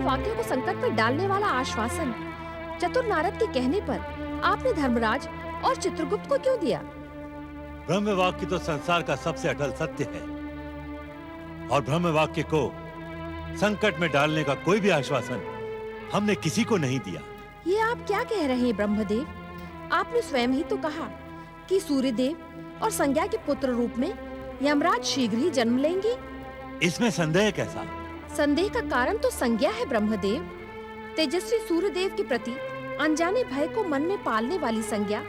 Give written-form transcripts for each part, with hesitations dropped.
वाक्य को संकट में डालने वाला आश्वासन चतुर नारद के कहने पर आपने धर्मराज और चित्रगुप्त को क्यों दिया? ब्रह्म वाक्य तो संसार का सबसे अटल सत्य है और ब्रह्म वाक्य को संकट में डालने का कोई भी आश्वासन हमने किसी को नहीं दिया। ये आप क्या कह रहे हैं ब्रह्मदेव? आपने स्वयं ही तो कहा कि सूर्यदेव और संज्ञा के पुत्र रूप में यमराज शीघ्र ही जन्म लेंगे। इसमें संदेह कैसा? संदेह का कारण तो संज्ञा है ब्रह्मदेव। तेजस्वी सूर्यदेव के प्रति अनजाने भय को मन में पालने वाली संज्ञा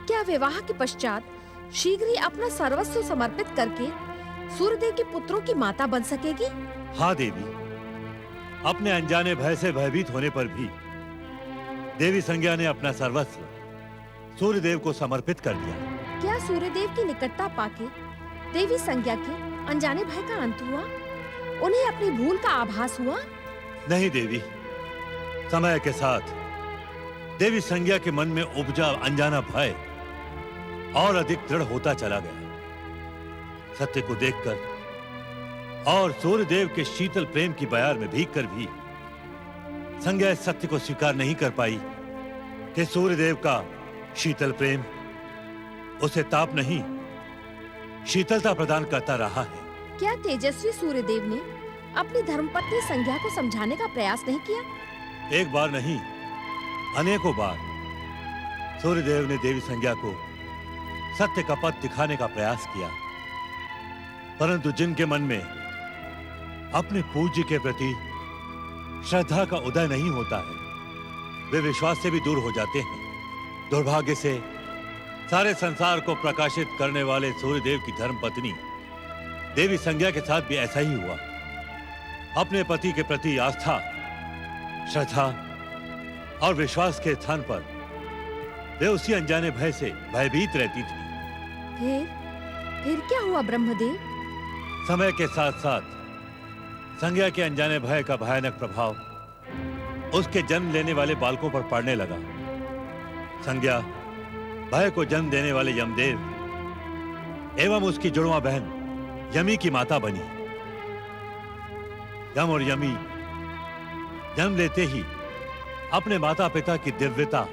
क्या विवाह के पश्चात शीघ्र ही अपना सर्वस्व समर्पित करके सूर्यदेव के पुत्रों की माता बन सकेगी? हाँ देवी, अपने अनजाने भय से भयभीत होने पर भी देवी संज्ञा ने अपना सर्वस्व सूर्यदेव को समर्पित कर दिया। क्या सूर्यदेव की निकटता पाके देवी संज्ञा के अनजाने भय का अंत हुआ? उन्हें अपनी भूल का आभास हुआ? नहीं देवी, समय के साथ देवी संज्ञा के मन में उपजा अनजाना भय और अधिक दृढ़ होता चला गया। सत्य को देखकर और सूर्यदेव के शीतल प्रेम की बयार में भीग कर भी संज्ञा इस सत्य को स्वीकार नहीं कर पाई कि सूर्यदेव का शीतल प्रेम उसे ताप नहीं, शीतलता प्रदान करता रहा है। क्या तेजस्वी सूर्यदेव ने अपनी धर्मपत्नी संज्ञा को समझाने का प्रयास नहीं किया? एक बार नहीं, अनेकों बार सूर्यदेव ने देवी संज्ञा को सत्य का पथ दिखाने का प्रयास किया, परंतु जिनके मन में अपने पूज्य के प्रति श्रद्धा का उदय नहीं होता है, वे विश्वास से भी दूर हो जाते हैं। दुर्भाग्य से सारे संसार को प्रकाशित करने वाले सूर्यदेव की धर्मपत्नी देवी संज्ञा के साथ भी ऐसा ही हुआ। अपने पति के प्रति आस्था, श्रद्धा और विश्वास के स्थान पर वे उसी अनजाने भय से भयभीत रहती थी। फिर क्या हुआ ब्रह्मदेव? समय के साथ साथ संज्ञा के अनजाने भय का भयानक प्रभाव उसके जन्म लेने वाले बालकों पर पड़ने लगा। संज्ञा भय को जन्म देने वाले यमदेव एवं उसकी जुड़वा बहन यमी की माता बनी। यम और यमी जन्म लेते ही अपने माता पिता की दिव्यता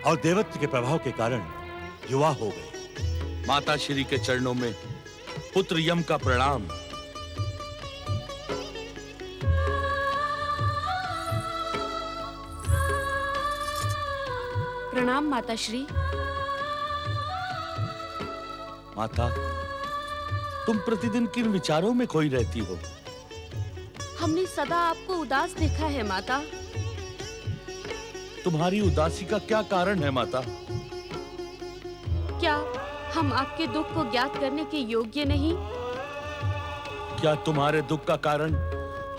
और देवत्व के प्रभाव के कारण युवा हो गए। माता श्री के चरणों में पुत्र यम का प्रणाम। प्रणाम माता श्री। माता, तुम प्रतिदिन किन विचारों में खोई रहती हो? हमने सदा आपको उदास देखा है माता। तुम्हारी उदासी का क्या कारण है माता? क्या हम आपके दुख को ज्ञात करने के योग्य नहीं? क्या तुम्हारे दुख का कारण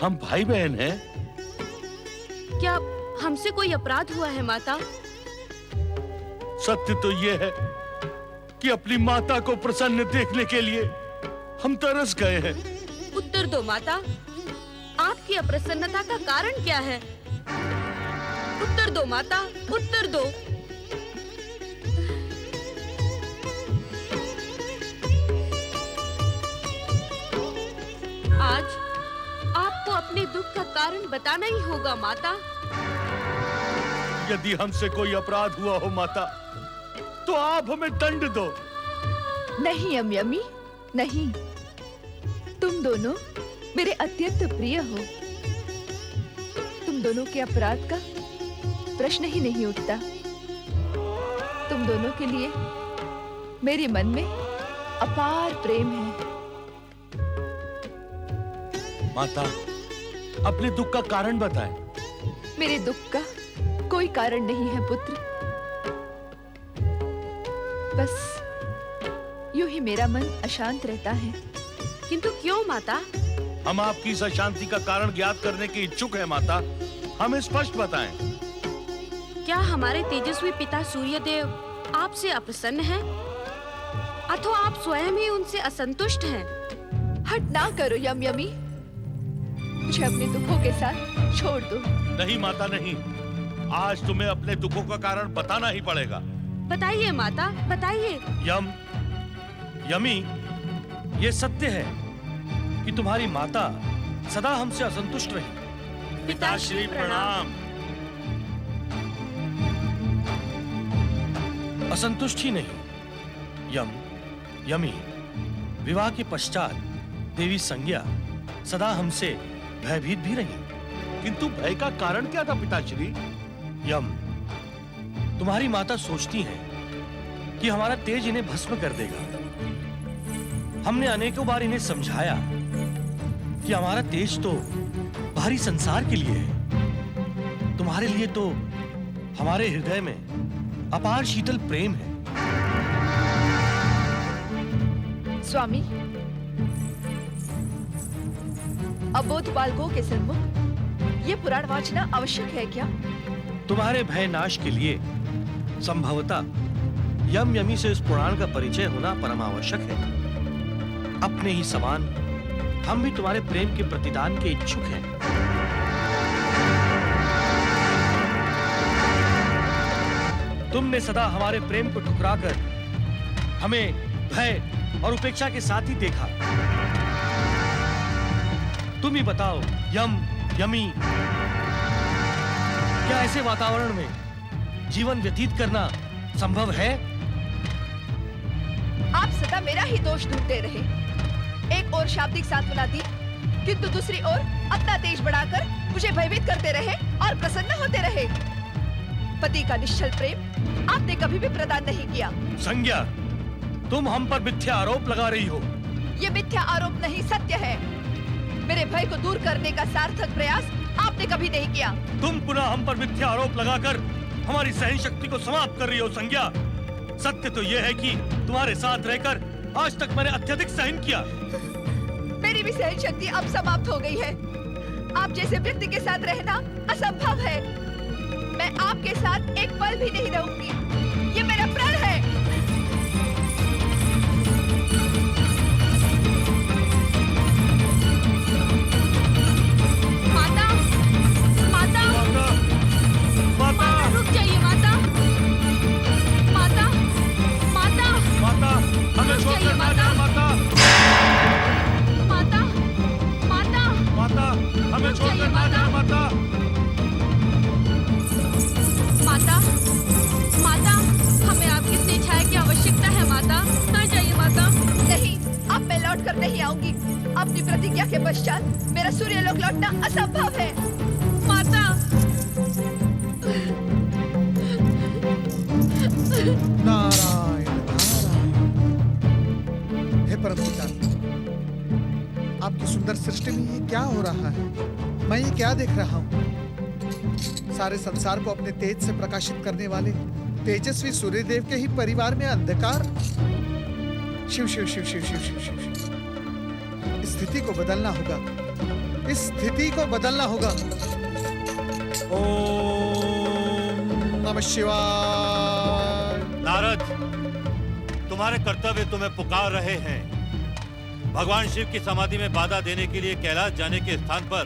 हम भाई बहन हैं? क्या हमसे कोई अपराध हुआ है माता? सत्य तो ये है कि अपनी माता को प्रसन्न देखने के लिए हम तरस गए हैं। उत्तर दो माता, आपकी अप्रसन्नता का कारण क्या है? उत्तर दो माता, उत्तर दो। आज आपको अपने दुख का कारण बताना ही होगा माता। यदि हमसे कोई अपराध हुआ हो माता, तो आप हमें दंड दो। नहीं यमी, नहीं। तुम दोनों मेरे अत्यंत प्रिय हो। तुम दोनों के अपराध का प्रश्न ही नहीं उठता। तुम दोनों के लिए मेरे मन में अपार प्रेम है। माता, अपने दुख का कारण बताएं। मेरे दुख का कोई कारण नहीं है पुत्र। बस यूं ही मेरा मन अशांत रहता है। किंतु क्यों माता? हम आपकी इस अशांति का कारण ज्ञात करने के इच्छुक हैं माता। हमें स्पष्ट बताएं। क्या हमारे तेजस्वी पिता सूर्यदेव आपसे अप्रसन्न हैं? अथवा आप स्वयं ही उनसे असंतुष्ट हैं? हट ना करो यमी, मुझे अपने दुखों के साथ छोड़ दो। नहीं माता, नहीं। आज तुम्हें अपने दुखों का कारण बताना ही पड़ेगा। बताइए माता, बताइए। यमी, ये सत्य है कि तुम्हारी माता सदा हमसे असंतुष्ट रही। पिताश्री प्रणाम। असंतुष्ट ही नहीं, यमी विवाह के पश्चात देवी संज्ञा सदा हमसे भयभीत भी रही। किंतु भय का कारण क्या था पिताश्री? यम, तुम्हारी माता सोचती है कि हमारा तेज इन्हें भस्म कर देगा। हमने अनेकों बार इन्हें समझाया कि हमारा तेज तो बाहरी संसार के लिए है, तुम्हारे लिए तो हमारे हृदय में अपार शीतल प्रेम है। स्वामी, अबोध बालकों के सन्मुख ये पुराण वाचना आवश्यक है क्या? तुम्हारे भय नाश के लिए संभवतः यम यमी से इस पुराण का परिचय होना परम आवश्यक है। अपने ही समान हम भी तुम्हारे प्रेम के प्रतिदान के इच्छुक हैं। तुमने सदा हमारे प्रेम को ठुकराकर हमें भय और उपेक्षा के साथ ही देखा। तुम ही बताओ यमी, क्या ऐसे वातावरण में जीवन व्यतीत करना संभव है? आप सदा मेरा ही दोष ढूंढते रहे। एक ओर शाब्दिक सांत्वना दी, किंतु दूसरी ओर अपना तेज बढ़ाकर मुझे भयभीत करते रहे और प्रसन्न होते रहे। पति का निश्चल प्रेम आपने कभी भी प्रदान नहीं किया। संज्ञा, तुम हम पर मिथ्या आरोप लगा रही हो। ये मिथ्या आरोप नहीं, सत्य है। मेरे भय को दूर करने का सार्थक प्रयास आपने कभी नहीं किया। तुम पुनः हम पर मिथ्या आरोप लगाकर हमारी सहन शक्ति को समाप्त कर रही हो। संज्ञा, सत्य तो यह है कि तुम्हारे साथ रहकर आज तक मैंने अत्यधिक सहन किया। मेरी भी सहन शक्ति अब समाप्त हो गई है। आप जैसे व्यक्ति के साथ रहना असंभव है। मैं आपके साथ एक पल भी नहीं रहूंगी। ये मेरा प्रण है। माता, रुक जाइए माता। माता, हमें छोड़कर ना जाए माता। माता, हमें छोड़कर ना जाए माता। माता, हमें आपकी स्नेह छाया की आवश्यकता है माता। ना जाइए माता। नहीं, अब मैं लौट कर नहीं आऊंगी। अपनी प्रतिज्ञा के पश्चात मेरा सूर्यलोक लौटना असंभव है। माता, नारायण नारायण। हे परमपिता, आपकी सुंदर सृष्टि में ये क्या हो रहा है? मैं ये क्या देख रहा हूँ? सारे संसार को अपने तेज से प्रकाशित करने वाले तेजस्वी सूर्यदेव के ही परिवार में अंधकार। शिव शिव शिव शिव शिव शिव शिव शिव। इस स्थिति को बदलना होगा। इस स्थिति को बदलना होगा। ओम नमः शिवाय। नारद, तुम्हारे कर्तव्य तुम्हें पुकार रहे हैं। भगवान शिव की समाधि में बाधा देने के लिए कैलाश जाने के स्थान पर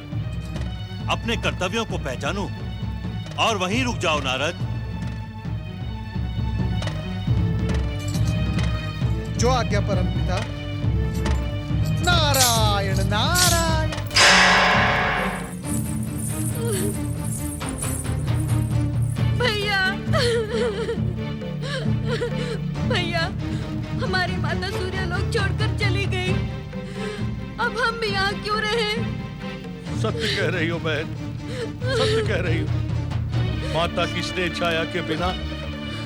अपने कर्तव्यों को पहचानो और वहीं रुक जाओ। नारद, जो आज्ञा परमपिता। नारायण नारायण। भैया, हमारी माता सूर्यलोक छोड़कर चली गई। अब हम भी यहाँ क्यों रहे? सत्य कह रही हो बहन, सत्य कह रही हो। माता की स्नेह छाया के बिना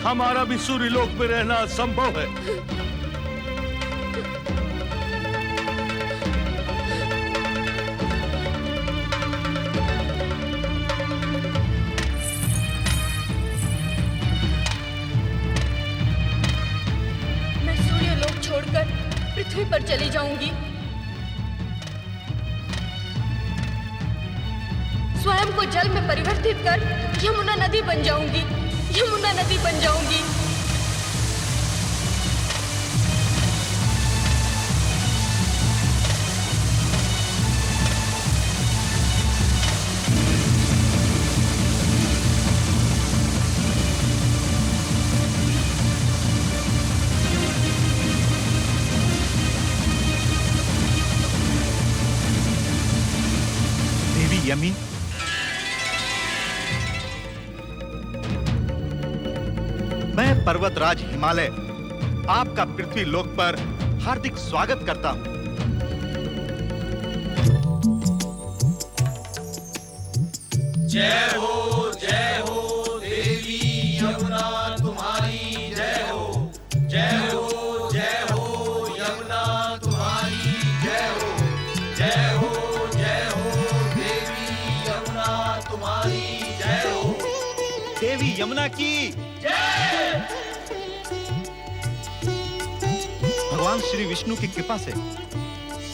हमारा भी सूर्यलोक में रहना असंभव है। मैं सूर्यलोक छोड़कर पृथ्वी पर चली जाऊंगी। स्वयं को जल में परिवर्तित कर यमुना नदी बन जाऊंगी। यमुना नदी बन जाऊंगी। देवी यमी, पर्वतराज हिमालय आपका पृथ्वी लोक पर हार्दिक स्वागत करता हूं। जय हो देवी यमुना तुम्हारी जय हो यमुना तुम्हारी जय हो देवी यमुना तुम्हारी जय हो। देवी यमुना की जय। भगवान श्री विष्णु की कृपा से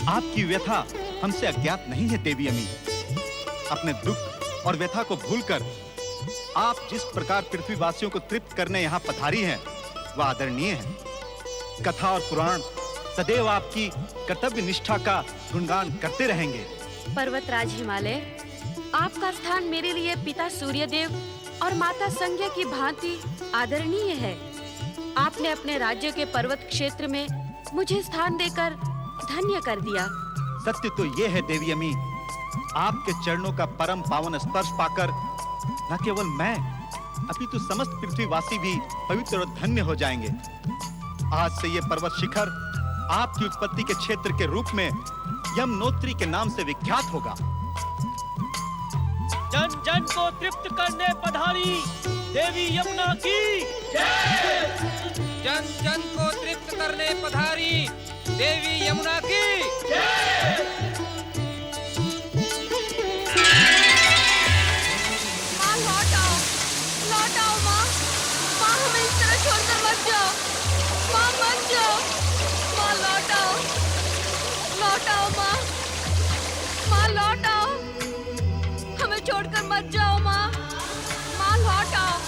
आपकी व्यथा हमसे अज्ञात नहीं है देवी अमी। अपने दुख और व्यथा को भूलकर आप जिस प्रकार पृथ्वीवासियों को तृप्त करने यहाँ पधारी हैं, वह आदरणीय है। कथा और पुराण सदैव आपकी कर्तव्य निष्ठा का गुणगान करते रहेंगे। पर्वतराज हिमालय, आपका स्थान मेरे लिए पिता सूर्यदेव और माता संज्ञा की भांति आदरणीय है। आपने अपने राज्य के पर्वत क्षेत्र में मुझे स्थान देकर धन्य कर दिया। सत्य तो ये है देवी अमी, आपके चरणों का परम पावन स्पर्श पाकर न केवल मैं अपितु समस्त पृथ्वीवासी भी पवित्र और धन्य हो जाएंगे। आज से ये पर्वत शिखर आपकी उत्पत्ति के क्षेत्र के रूप में यमुनोत्री के नाम से विख्यात होगा। जन जन को तृप्त करने पधारी देवी यमुना की जय। जन जन को तृप्त करने पधारी देवी यमुना की जय। माँ लौट आओ माँ। माँ हमें इस तरह छोड़कर मत जाओ। माँ मत जाओ। माँ लौट आओ माँ। माँ लौट आओ। हमें छोड़कर मत जाओ माँ। माँ लौट आओ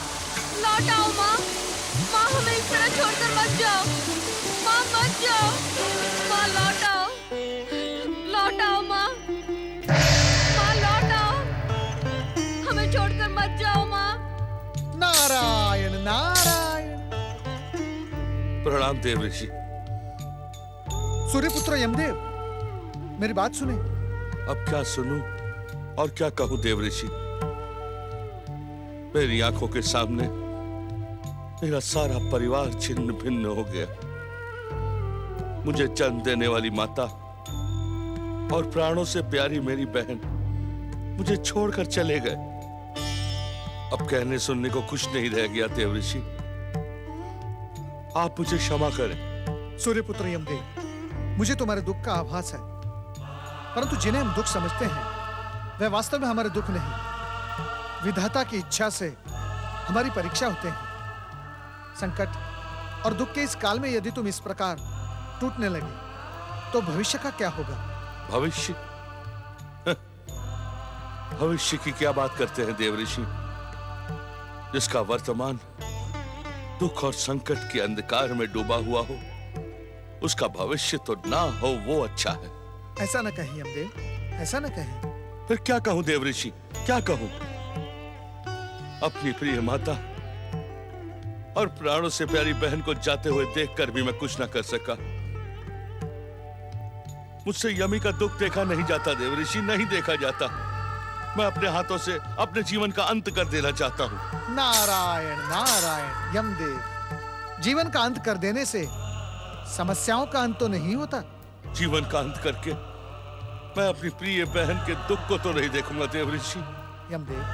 माँ। माँ हमें इस तरह छोड़कर मत जाओ। माँ मत जाओ। माँ लौट आओ माँ। माँ लौट आओ। हमें छोड़कर मत जाओ माँ। नारायण नारायण। प्रणाम देव ऋषि। सूर्यपुत्र यमदेव, मेरी बात सुने। अब क्या सुनूं और क्या कहूं देव ऋषि। मेरी आंखों के सामने मेरा सारा परिवार छिन्न भिन्न हो गया। मुझे जन्म देने वाली माता और प्राणों से प्यारी मेरी बहन मुझे छोड़कर चले गए। अब कहने सुनने को कुछ नहीं रह गया देव ऋषि, आप मुझे क्षमा करें। सूर्यपुत्र यमदेव, मुझे तुम्हारे दुख का आभास है, परंतु जिन्हें हम दुख समझते हैं वे वास्तव में हमारे दुख नहीं, विधाता की इच्छा से हमारी परीक्षा होते हैं। संकट और दुख के इस काल में यदि तुम इस प्रकार टूटने लगे तो भविष्य का क्या होगा? भविष्य? भविष्य की क्या बात करते हैं देव ऋषि, जिसका वर्तमान दुख और संकट के अंधकार में डूबा हुआ हो, उसका भविष्य तो ना हो वो अच्छा है। ऐसा न कहें यमदेव, ऐसा न कहें। फिर क्या कहूं देव ऋषि, क्या कहूं? अपनी प्रिय माता और प्राणों से प्यारी बहन को जाते हुए देखकर भी मैं कुछ ना कर सका। मुझसे यमी का दुख देखा नहीं जाता देव ऋषि, नहीं देखा जाता। मैं अपने हाथों से अपने जीवन का अंत कर देना चाहता हूं। नारायण नारायण। यमदेव, जीवन का अंत कर देने से समस्याओं का अंत तो नहीं होता। जीवन का अंत करके मैं अपनी प्रिय बहन के दुख को तो नहीं देखूंगा देव ऋषि। यमदेव,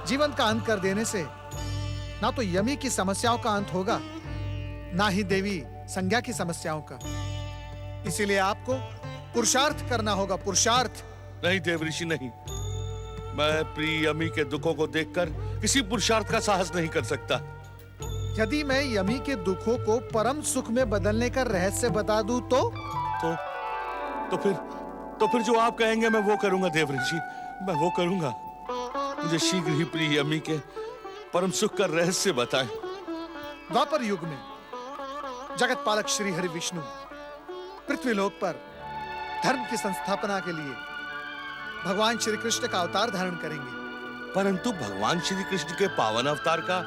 जीवन का अंत कर देने से ना तो यमी की समस्याओं का अंत होगा, ना ही देवी संज्ञा की समस्याओं का। इसीलिए आपको पुरुषार्थ करना होगा, पुरुषार्थ। नहीं देव ऋषि, नहीं। मैं प्रिय यमी के दुखों को देखकर किसी पुरुषार्थ का साहस नहीं कर सकता। यदि मैं यमी के दुखों को परम सुख में बदलने का रहस्य बता दूं तो फिर जो आप कहेंगे मैं वो करूंगा देव ऋषि, मैं वो करूंगा। मुझे शीघ्र ही प्रिय यमी के परम सुख का रहस्य बताएं। द्वापर युग में जगत पालक श्री हरि विष्णु पृथ्वीलोक पर धर्म की संस्थापना के लिए भगवान श्री कृष्ण का अवतार धारण करेंगे। परंतु भगवान श्री कृष्ण के पावन अवतार का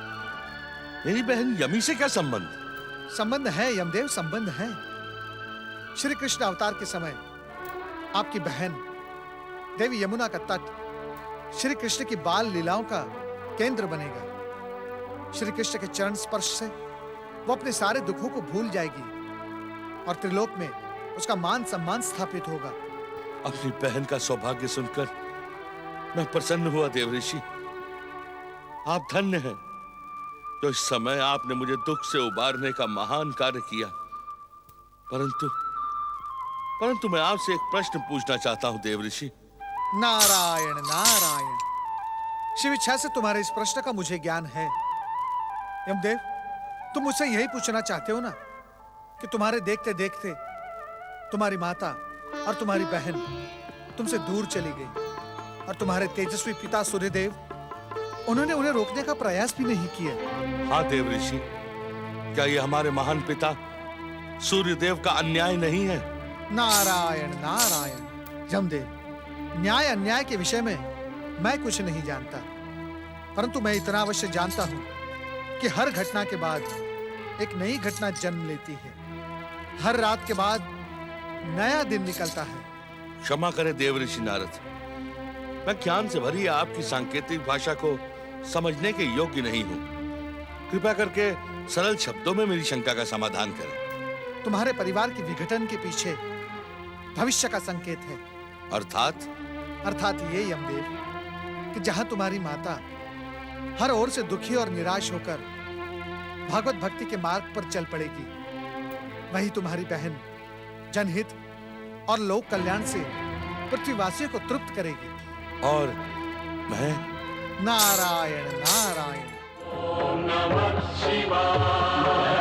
मेरी बहन यमी से क्या संबंध? संबंध है यमदेव, संबंध है। श्री कृष्ण अवतार के समय आपकी बहन देवी यमुना का तट श्री कृष्ण की बाल लीलाओं का केंद्र बनेगा। श्री कृष्ण के चरण स्पर्श से वो अपने सारे दुखों को भूल जाएगी और त्रिलोक में उसका मान सम्मान स्थापित होगा। अपनी बहन का सौभाग्य सुनकर मैं प्रसन्न हुआ देवऋषि। आप धन्य हैं जो इस समय आपने मुझे दुख से उबारने का महान कार्य किया। परंतु मैं आपसे एक प्रश्न पूछना चाहता हूं देवऋषि। नारायण नारायण, शिव इच्छा से तुम्हारे इस प्रश्न का मुझे ज्ञान है। यमदेव, तुम मुझसे यही पूछना चाहते हो ना कि तुम्हारे देखते देखते तुम्हारी माता और तुम्हारी बहन तुमसे दूर चली गई और तुम्हारे तेजस्वी पिता सूर्यदेव, उन्होंने उन्हें रोकने का प्रयास भी नहीं किया। हाँ देवऋषि, क्या ये हमारे महान पिता सूर्यदेव का अन्याय नहीं है? नारायण नारायण, यमदेव, न्याय अन्याय के विषय में मैं कुछ नहीं जानता, परंतु मैं इतना अवश्य जानता हूं कि हर घटना के बाद एक नई घटना जन्म लेती है। हर रात के बाद नया दिन निकलता है। क्षमा करें देवऋषि नारद, मैं ज्ञान से भरी आपकी सांकेतिक भाषा को समझने के योग्य नहीं हूं। कृपया करके सरल शब्दों में मेरी शंका का समाधान करें। तुम्हारे परिवार के विघटन के पीछे भविष्य का संकेत है। अर्थात ये यमदेव कि जहां तुम्हारी माता हर ओर से दुखी और निराश होकर भागवत भक्ति के मार्ग पर चल पड़ेगी, वही तुम्हारी बहन जनहित और लोक कल्याण से पृथ्वीवासियों को तृप्त करेगी। और मैं? नारायण नारायण। ओम नमः शिवाय।